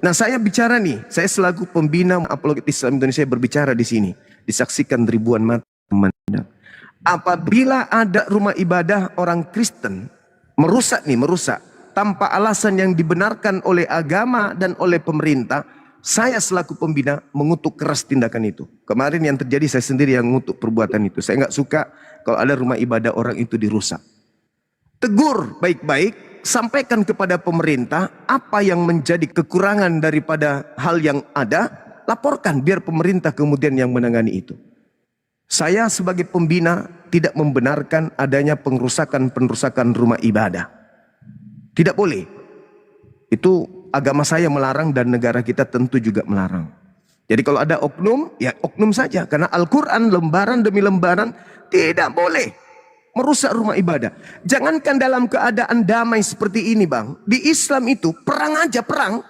Nah, saya bicara nih, saya selaku pembina apologet Islam Indonesia berbicara di sini, disaksikan ribuan mata memandang. Apabila ada rumah ibadah orang Kristen merusak tanpa alasan yang dibenarkan oleh agama dan oleh pemerintah, saya selaku pembina mengutuk keras tindakan itu. Kemarin yang terjadi saya sendiri yang mengutuk perbuatan itu. Saya nggak suka kalau ada rumah ibadah orang itu dirusak. Tegur baik-baik, sampaikan kepada pemerintah apa yang menjadi kekurangan daripada hal yang ada, laporkan biar pemerintah kemudian yang menangani itu. Saya sebagai pembina tidak membenarkan adanya pengerusakan rumah ibadah. Tidak boleh. Itu agama saya melarang dan negara kita tentu juga melarang. Jadi kalau ada oknum, ya oknum saja. Karena Al-Quran lembaran demi lembaran tidak boleh merusak rumah ibadah. Jangankan dalam keadaan damai seperti ini, Bang. Di Islam itu perang aja, perang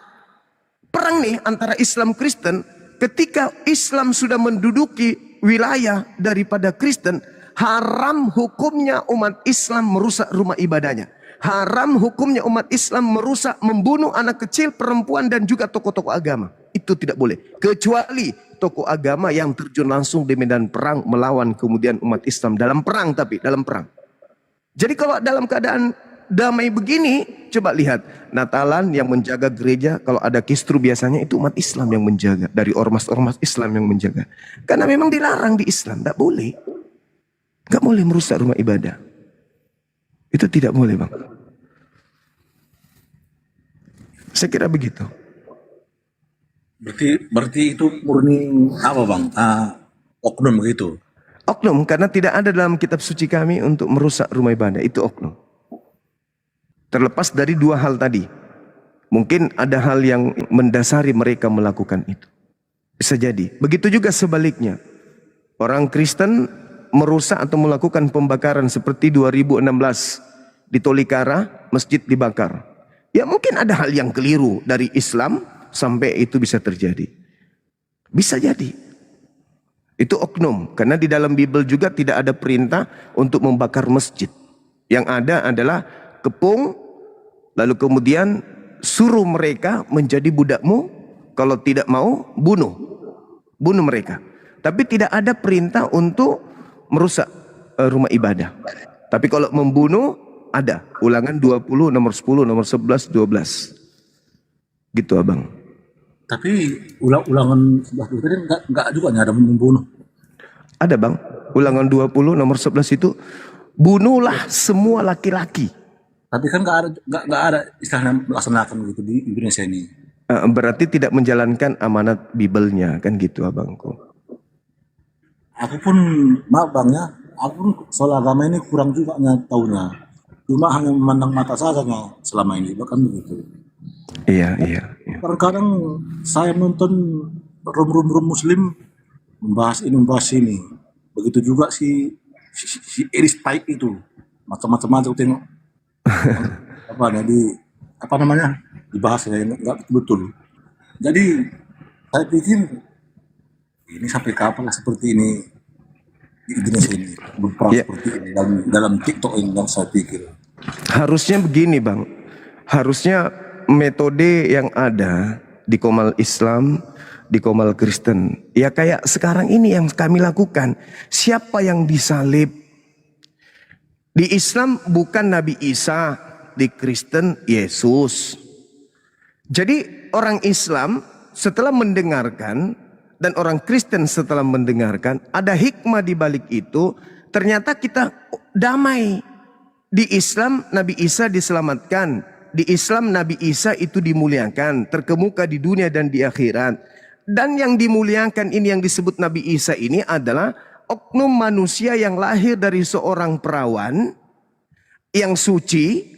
nih antara Islam Kristen. Ketika Islam sudah menduduki wilayah daripada Kristen, haram hukumnya umat Islam merusak rumah ibadahnya. Haram hukumnya umat Islam merusak, membunuh anak kecil, perempuan dan juga tokoh-tokoh agama. Itu tidak boleh. Kecuali tokoh agama yang terjun langsung di medan perang melawan kemudian umat Islam dalam perang, tapi dalam perang. Jadi kalau dalam keadaan damai begini, coba lihat Natalan yang menjaga gereja, kalau ada kistru biasanya itu umat Islam yang menjaga, dari ormas-ormas Islam yang menjaga. Karena memang dilarang di Islam, tidak boleh. Tidak boleh merusak rumah ibadah. Itu tidak boleh, Bang. Saya kira begitu. Berarti itu murni apa, Bang? Oknum begitu. Oknum, karena tidak ada dalam kitab suci kami untuk merusak rumah ibadah. Itu oknum. Terlepas dari dua hal tadi. Mungkin ada hal yang mendasari mereka melakukan itu. Bisa jadi. Begitu juga sebaliknya. Orang Kristen merusak atau melakukan pembakaran seperti 2016 di Tolikara, masjid dibakar. Ya mungkin ada hal yang keliru dari Islam sampai itu bisa terjadi. Bisa jadi. Itu oknum. Karena di dalam Bible juga tidak ada perintah untuk membakar masjid. Yang ada adalah kepung, lalu kemudian suruh mereka menjadi budakmu, kalau tidak mau bunuh mereka. Tapi tidak ada perintah untuk merusak rumah ibadah. Tapi kalau membunuh ada. Ulangan 20 nomor 10 nomor 11 12. Gitu, Abang. Tapi ulangan 11 tadi enggak juga ada membunuh. Ada, Bang. Ulangan 20 nomor 11 itu bunuhlah semua laki-laki. Tapi kan nggak ada istilahnya melaksanakan gitu di Indonesia ini. Berarti tidak menjalankan amanat Bible-nya, kan gitu, Abangku. Aku pun, maaf Bang ya, aku pun soal agama ini kurang juga tahunya. Cuma hanya memandang mata saja selama ini, bahkan begitu. Iya. Kadang-kadang saya nonton room muslim membahas ini. Begitu juga si Iris Taib itu. Macam-macam aja aku tengok. Dibahas ya, nggak betul. Jadi saya pikir ini sampai kapan seperti ini di Indonesia ini berperang seperti ini dalam TikTok ini, yang saya pikir harusnya begini, Bang. Harusnya metode yang ada di Komal Islam, di Komal Kristen, ya kayak sekarang ini yang kami lakukan. Siapa yang disalib? Di Islam bukan Nabi Isa, di Kristen Yesus. Jadi orang Islam setelah mendengarkan dan orang Kristen setelah mendengarkan, ada hikmah di balik itu. Ternyata kita damai. Di Islam Nabi Isa diselamatkan, di Islam Nabi Isa itu dimuliakan, terkemuka di dunia dan di akhirat. Dan yang dimuliakan ini, yang disebut Nabi Isa ini adalah oknum manusia yang lahir dari seorang perawan yang suci,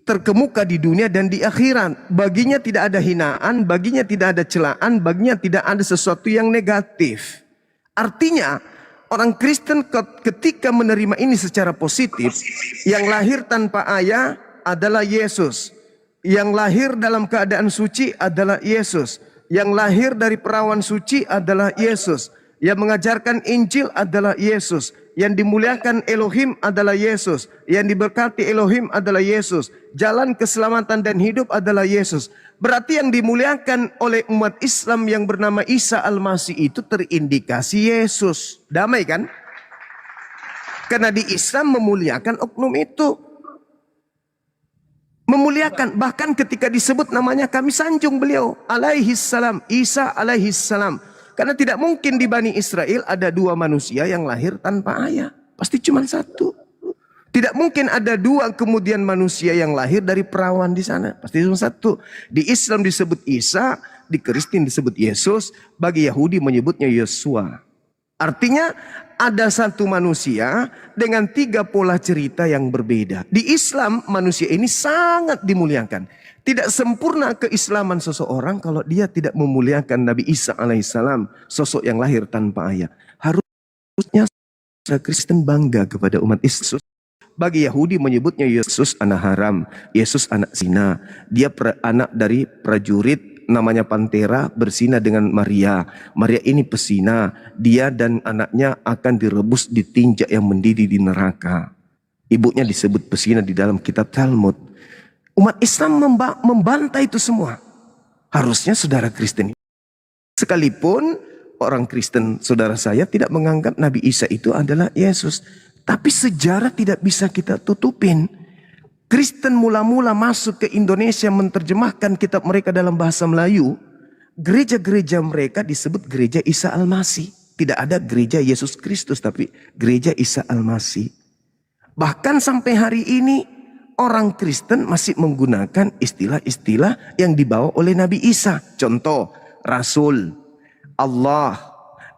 terkemuka di dunia dan di akhirat. Baginya tidak ada hinaan, baginya tidak ada celaan, baginya tidak ada sesuatu yang negatif. Artinya orang Kristen ketika menerima ini secara positif, yang lahir tanpa ayah adalah Yesus, yang lahir dalam keadaan suci adalah Yesus, yang lahir dari perawan suci adalah Yesus, yang mengajarkan Injil adalah Yesus, Yang dimuliakan Elohim adalah Yesus. Yang diberkati Elohim adalah Yesus. Jalan keselamatan dan hidup adalah Yesus. Berarti yang dimuliakan oleh umat Islam yang bernama Isa Al-Masih itu terindikasi Yesus. Damai kan? Karena di Islam memuliakan oknum itu. Memuliakan. Bahkan ketika disebut namanya kami sanjung beliau. Alaihissalam. Isa alaihissalam. Karena tidak mungkin di Bani Israel ada dua manusia yang lahir tanpa ayah. Pasti cuma satu. Tidak mungkin ada dua kemudian manusia yang lahir dari perawan di sana. Pasti cuma satu. Di Islam disebut Isa, di Kristen disebut Yesus, bagi Yahudi menyebutnya Yosua. Artinya ada satu manusia dengan tiga pola cerita yang berbeda. Di Islam manusia ini sangat dimuliakan. Tidak sempurna keislaman seseorang kalau dia tidak memuliakan Nabi Isa alaihissalam, sosok yang lahir tanpa ayah. Harusnya Kristen bangga kepada umat Yesus. Bagi Yahudi menyebutnya Yesus anak haram, Yesus anak zina. Dia anak dari prajurit namanya Pantera berzina dengan Maria. Maria ini pesina. Dia dan anaknya akan direbus ditinjak yang mendidih di neraka. Ibunya disebut pesina di dalam kitab Talmud. Umat Islam membantai itu semua. Harusnya saudara Kristen, sekalipun orang Kristen saudara saya tidak menganggap Nabi Isa itu adalah Yesus. Tapi sejarah tidak bisa kita tutupin. Kristen mula-mula masuk ke Indonesia menerjemahkan kitab mereka dalam bahasa Melayu. Gereja-gereja mereka disebut gereja Isa Al-Masih. Tidak ada gereja Yesus Kristus, tapi gereja Isa Al-Masih. Bahkan sampai hari ini orang Kristen masih menggunakan istilah-istilah yang dibawa oleh Nabi Isa. Contoh, Rasul, Allah,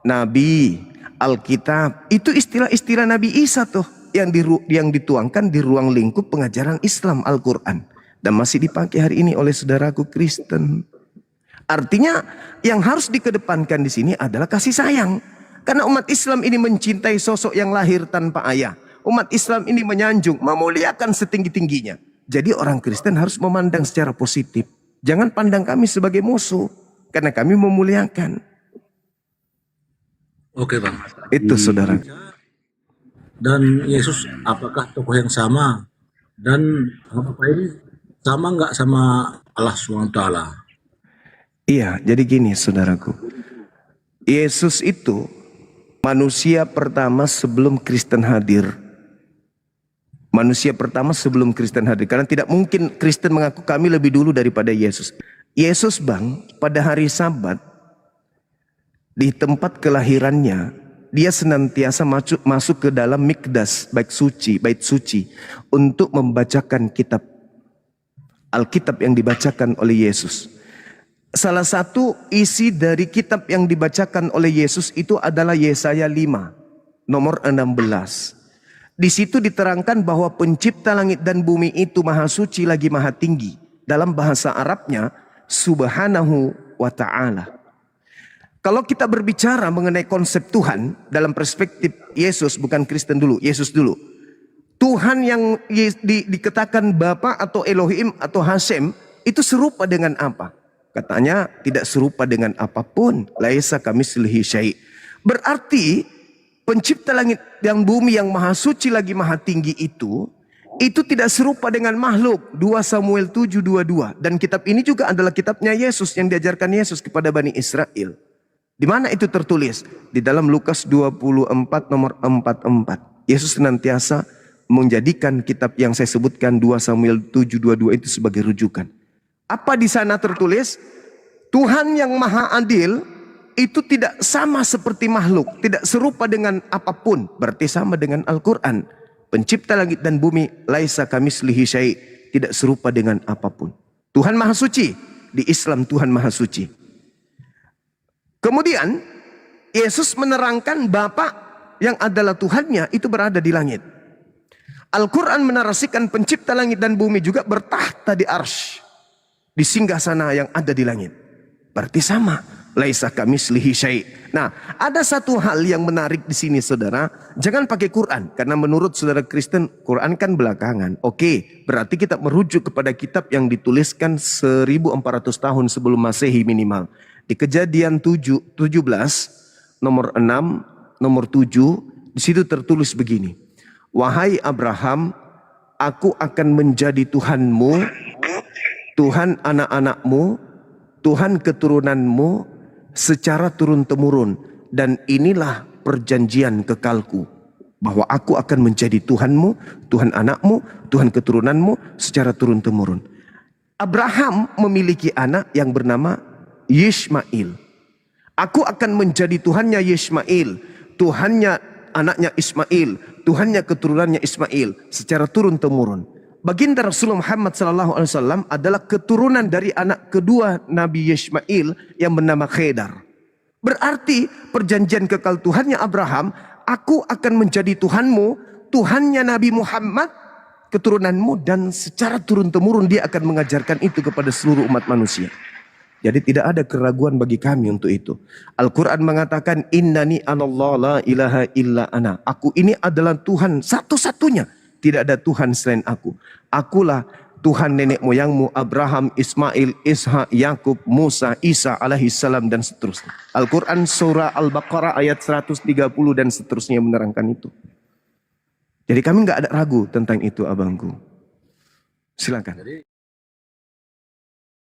Nabi, Alkitab. Itu istilah-istilah Nabi Isa tuh yang dituangkan di ruang lingkup pengajaran Islam Al-Quran. Dan masih dipakai hari ini oleh saudaraku Kristen. Artinya yang harus dikedepankan di sini adalah kasih sayang. Karena umat Islam ini mencintai sosok yang lahir tanpa ayah. Umat Islam ini menyanjung, memuliakan setinggi-tingginya. Jadi orang Kristen harus memandang secara positif. Jangan pandang kami sebagai musuh. Karena kami memuliakan. Oke Bang. Itu saudara. Dan Yesus apakah tokoh yang sama? Dan apa ini sama nggak sama Allah SWT? Iya, jadi gini saudaraku. Yesus itu manusia pertama sebelum Kristen hadir. Manusia pertama sebelum Kristen hadir. Karena tidak mungkin Kristen mengaku kami lebih dulu daripada Yesus. Yesus Bang, pada hari Sabat, di tempat kelahirannya, dia senantiasa masuk ke dalam mikdas, bait suci, untuk membacakan kitab. Alkitab yang dibacakan oleh Yesus. Salah satu isi dari kitab yang dibacakan oleh Yesus itu adalah Yesaya 5, nomor 16. Di situ diterangkan bahwa pencipta langit dan bumi itu maha suci lagi maha tinggi. Dalam bahasa Arabnya, subhanahu wa ta'ala. Kalau kita berbicara mengenai konsep Tuhan, dalam perspektif Yesus, bukan Kristen dulu, Yesus dulu. Tuhan yang dikatakan Bapa atau Elohim atau Hashem, itu serupa dengan apa? Katanya tidak serupa dengan apapun. Laisa kamitslihi syai'. Berarti pencipta langit dan bumi yang maha suci lagi maha tinggi itu tidak serupa dengan makhluk. 2 Samuel 7:22. Dan kitab ini juga adalah kitabnya Yesus yang diajarkan Yesus kepada Bani Israel. Di mana itu tertulis? Di dalam Lukas 24 nomor 44. Yesus senantiasa menjadikan kitab yang saya sebutkan 2 Samuel 7:22 itu sebagai rujukan. Apa di sana tertulis? Tuhan yang maha adil itu tidak sama seperti makhluk, tidak serupa dengan apapun, berarti sama dengan Al-Quran. Pencipta langit dan bumi, laisa kamitslihi syai', tidak serupa dengan apapun. Tuhan maha suci, di Islam Tuhan maha suci. Kemudian Yesus menerangkan Bapa yang adalah Tuhannya itu berada di langit. Al-Quran menarasikan pencipta langit dan bumi juga bertahta di arsy, di singgasana yang ada di langit. Berarti sama. Laisa kamitslihi syai'. Nah, ada satu hal yang menarik di sini saudara. Jangan pakai Quran. Karena menurut saudara Kristen, Quran kan belakangan. Oke, berarti kita merujuk kepada kitab yang dituliskan 1400 tahun sebelum Masehi minimal. Di Kejadian 17, nomor 6, nomor 7, Di situ tertulis begini, wahai Abraham, aku akan menjadi Tuhanmu, Tuhan anak-anakmu, Tuhan keturunanmu secara turun-temurun. Dan inilah perjanjian kekalku, bahwa aku akan menjadi Tuhanmu, Tuhan anakmu, Tuhan keturunanmu secara turun-temurun. Abraham memiliki anak yang bernama Yishmael. Aku akan menjadi Tuhannya Yishmael, Tuhannya anaknya Ismail, Tuhannya keturunannya Ismail secara turun-temurun. Baginda Rasulullah Muhammad SAW adalah keturunan dari anak kedua Nabi Yishmael yang bernama Khedar. Berarti perjanjian kekal Tuhannya Abraham, aku akan menjadi Tuhanmu, Tuhannya Nabi Muhammad, keturunanmu, dan secara turun-temurun dia akan mengajarkan itu kepada seluruh umat manusia. Jadi tidak ada keraguan bagi kami untuk itu. Al-Quran mengatakan, innani anallah la ilaha illa ana. Aku ini adalah Tuhan satu-satunya. Tidak ada Tuhan selain aku. Akulah Tuhan nenek moyangmu Abraham, Ismail, Ishak, Yakub, Musa, Isa alaihi salam dan seterusnya. Al-Quran surah Al-Baqarah ayat 130 dan seterusnya menerangkan itu. Jadi kami nggak ada ragu tentang itu abangku. Silakan.